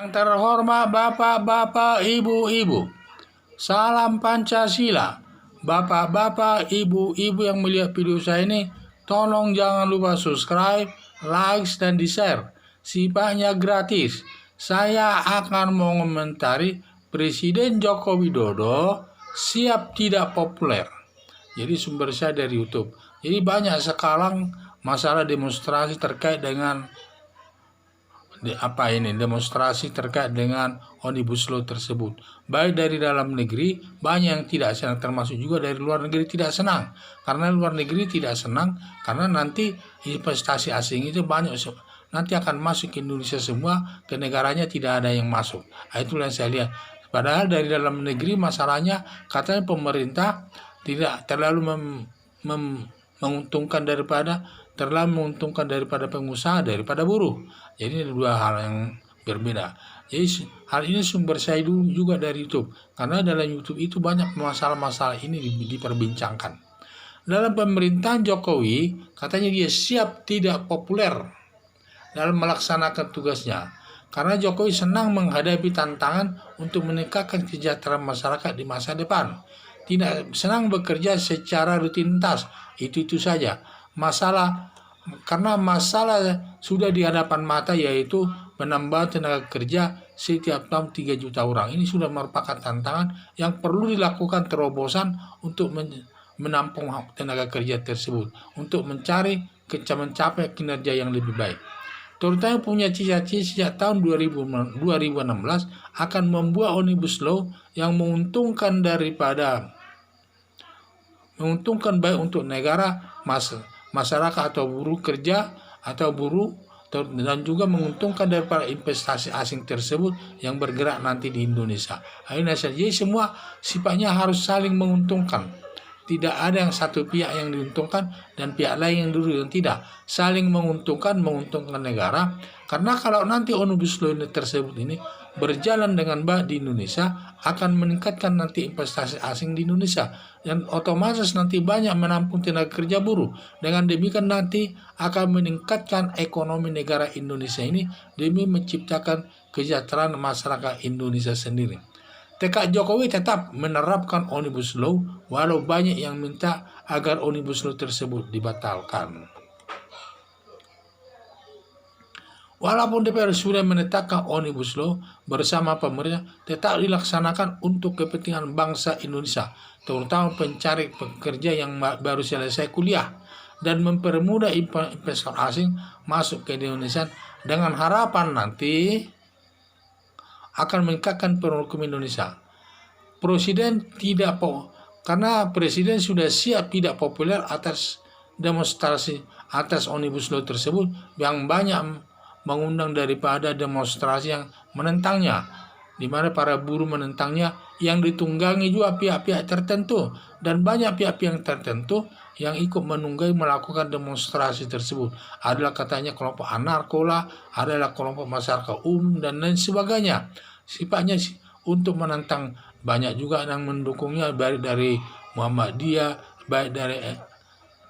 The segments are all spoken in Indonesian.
Yang terhormat Bapak-bapak, Ibu-ibu, salam Pancasila. Bapak-bapak, Ibu-ibu yang melihat video saya ini, tolong jangan lupa subscribe, like, dan di-share. Sifatnya gratis. Saya akan mengomentari Presiden Joko Widodo siap tidak populer. Jadi sumber saya dari YouTube. Jadi banyak sekarang masalah demonstrasi terkait dengan demonstrasi terkait dengan Omnibus Law tersebut. Baik dari dalam negeri, banyak yang tidak senang, termasuk juga dari luar negeri tidak senang. Karena luar negeri tidak senang, karena nanti investasi asing itu banyak, nanti akan masuk ke Indonesia semua, ke negaranya tidak ada yang masuk. Itulah yang saya lihat. Padahal dari dalam negeri masalahnya, katanya pemerintah tidak terlalu menguntungkan daripada pengusaha daripada buruh. Jadi dua hal yang berbeda. Jadi hal ini sumber saya juga dari YouTube, karena dalam YouTube itu banyak masalah-masalah ini diperbincangkan. Dalam pemerintahan Jokowi, katanya dia siap tidak populer dalam melaksanakan tugasnya, karena Jokowi senang menghadapi tantangan untuk meningkatkan kesejahteraan masyarakat di masa depan. Tidak senang bekerja secara rutinitas, itu saja. Karena masalah sudah di hadapan mata, yaitu penambahan tenaga kerja setiap tahun 3 juta orang. Ini sudah merupakan tantangan yang perlu dilakukan terobosan untuk menampung tenaga kerja tersebut, untuk mencapai kinerja yang lebih baik. Terutama punya cita-cita sejak tahun 2016 akan membuat Omnibus Law yang menguntungkan baik untuk negara, masyarakat atau buruh kerja atau buruh, dan juga menguntungkan daripada investasi asing tersebut yang bergerak nanti di Indonesia. Jadi semua sifatnya harus saling menguntungkan. Tidak ada yang satu pihak yang diuntungkan dan pihak lain yang dirugikan. Tidak, saling menguntungkan negara. Karena kalau nanti Omnibus Law tersebut ini berjalan dengan baik di Indonesia, akan meningkatkan nanti investasi asing di Indonesia, dan otomatis nanti banyak menampung tenaga kerja buruh. Dengan demikian nanti akan meningkatkan ekonomi negara Indonesia ini demi menciptakan kesejahteraan masyarakat Indonesia sendiri. Tekad Jokowi tetap menerapkan Omnibus Law, walau banyak yang minta agar Omnibus Law tersebut dibatalkan. Walaupun DPR sudah menetapkan Omnibus Law bersama pemerintah, tetap dilaksanakan untuk kepentingan bangsa Indonesia, terutama pencari pekerja yang baru selesai kuliah, dan mempermudah investor asing masuk ke Indonesia, dengan harapan nanti akan meningkatkan perekonomian Indonesia. Karena Presiden sudah siap tidak populer atas demonstrasi atas Omnibus Law tersebut, yang banyak mengundang daripada demonstrasi yang menentangnya, di mana para buruh menentangnya, yang ditunggangi juga pihak-pihak tertentu, dan banyak pihak-pihak tertentu yang ikut menunggangi melakukan demonstrasi tersebut. Adalah katanya kelompok anarko lah, adalah kelompok masyarakat dan lain sebagainya. Sifatnya untuk menentang. Banyak juga yang mendukungnya, baik dari Muhammadiyah, baik dari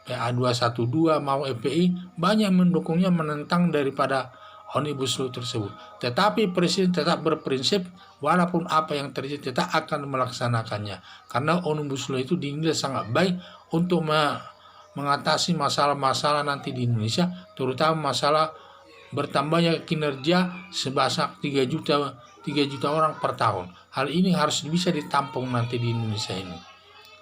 PA212 mau FPI, banyak mendukungnya menentang daripada Omnibus Law tersebut. Tetapi Presiden tetap berprinsip, walaupun apa yang terjadi tetap akan melaksanakannya, karena Omnibus Law itu dinilai sangat baik untuk mengatasi masalah-masalah nanti di Indonesia, terutama masalah bertambahnya kinerja sebanyak 3 juta orang per tahun. Hal ini harus bisa ditampung nanti di Indonesia ini.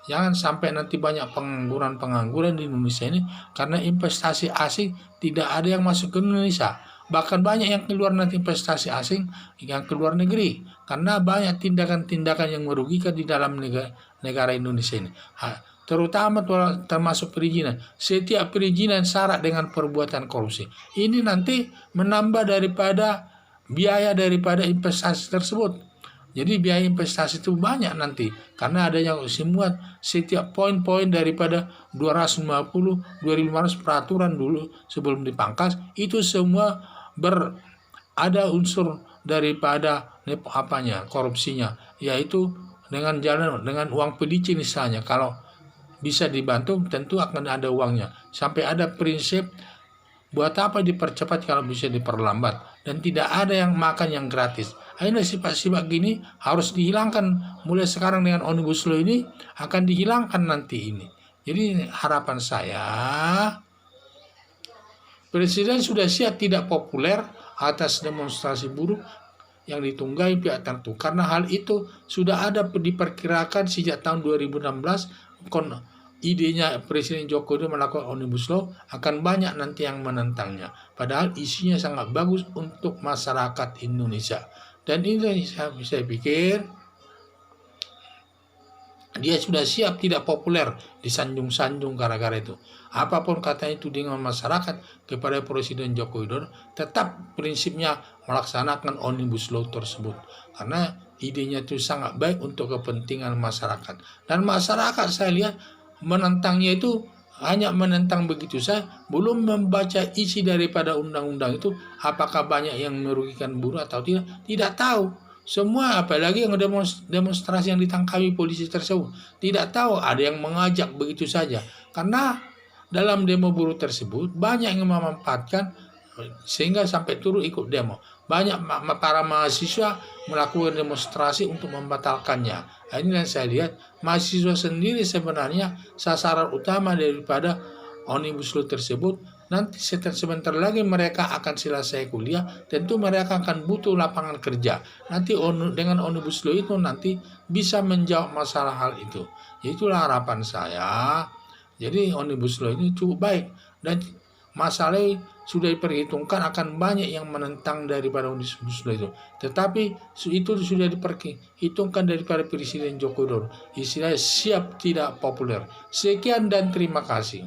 Jangan sampai nanti banyak pengangguran di Indonesia ini, karena investasi asing tidak ada yang masuk ke Indonesia. Bahkan banyak yang keluar nanti investasi asing yang keluar negeri, karena banyak tindakan-tindakan yang merugikan di dalam negara Indonesia ini. Terutama termasuk perizinan. Setiap perizinan syarat dengan perbuatan korupsi. Ini nanti menambah daripada biaya daripada investasi tersebut. Jadi biaya investasi itu banyak nanti, karena adanya setiap poin-poin daripada 250, 2.500 peraturan dulu sebelum dipangkas, itu semua ada unsur daripada korupsinya, yaitu dengan uang pelicin misalnya. Kalau bisa dibantu, tentu akan ada uangnya. Sampai ada prinsip, buat apa dipercepat kalau bisa diperlambat. dan tidak ada yang makan yang gratis. Akhirnya sifat-sifat gini harus dihilangkan mulai sekarang dengan Omnibus Law ini, akan dihilangkan nanti ini. Jadi harapan saya, Presiden sudah siap tidak populer atas demonstrasi buruh yang ditunggangi pihak tertentu. Karena hal itu sudah ada diperkirakan sejak tahun 2016, idenya Presiden Joko Widodo melakukan Omnibus Law akan banyak nanti yang menentangnya. Padahal isinya sangat bagus untuk masyarakat Indonesia. Dan ini saya pikir dia sudah siap tidak populer, disanjung-sanjung gara-gara itu. Apapun katanya itu dengan masyarakat kepada Presiden Joko Widodo, tetap prinsipnya melaksanakan Omnibus Law tersebut. Karena idenya itu sangat baik untuk kepentingan masyarakat. Dan masyarakat saya lihat menentangnya itu hanya menentang begitu saja, belum membaca isi daripada undang-undang itu, apakah banyak yang merugikan buruh atau tidak tahu. Semua, apalagi yang demonstrasi yang ditangkapi polisi tersebut, tidak tahu, ada yang mengajak begitu saja. Karena dalam demo buruh tersebut banyak yang memanfaatkan sehingga sampai turun ikut demo. Banyak para mahasiswa melakukan demonstrasi untuk membatalkannya. Ini yang saya lihat, mahasiswa sendiri sebenarnya sasaran utama daripada Omnibus Law tersebut. Nanti sebentar lagi mereka akan selesai kuliah, tentu mereka akan butuh lapangan kerja. Nanti dengan Omnibus Law itu nanti bisa menjawab masalah hal itu. Itulah harapan saya. Jadi Omnibus Law ini cukup baik, dan masalahnya sudah diperhitungkan akan banyak yang menentang daripada Omnibus Law itu. Tetapi itu sudah diperhitungkan daripada Presiden Joko Widodo. Istilahnya siap tidak populer. Sekian dan terima kasih.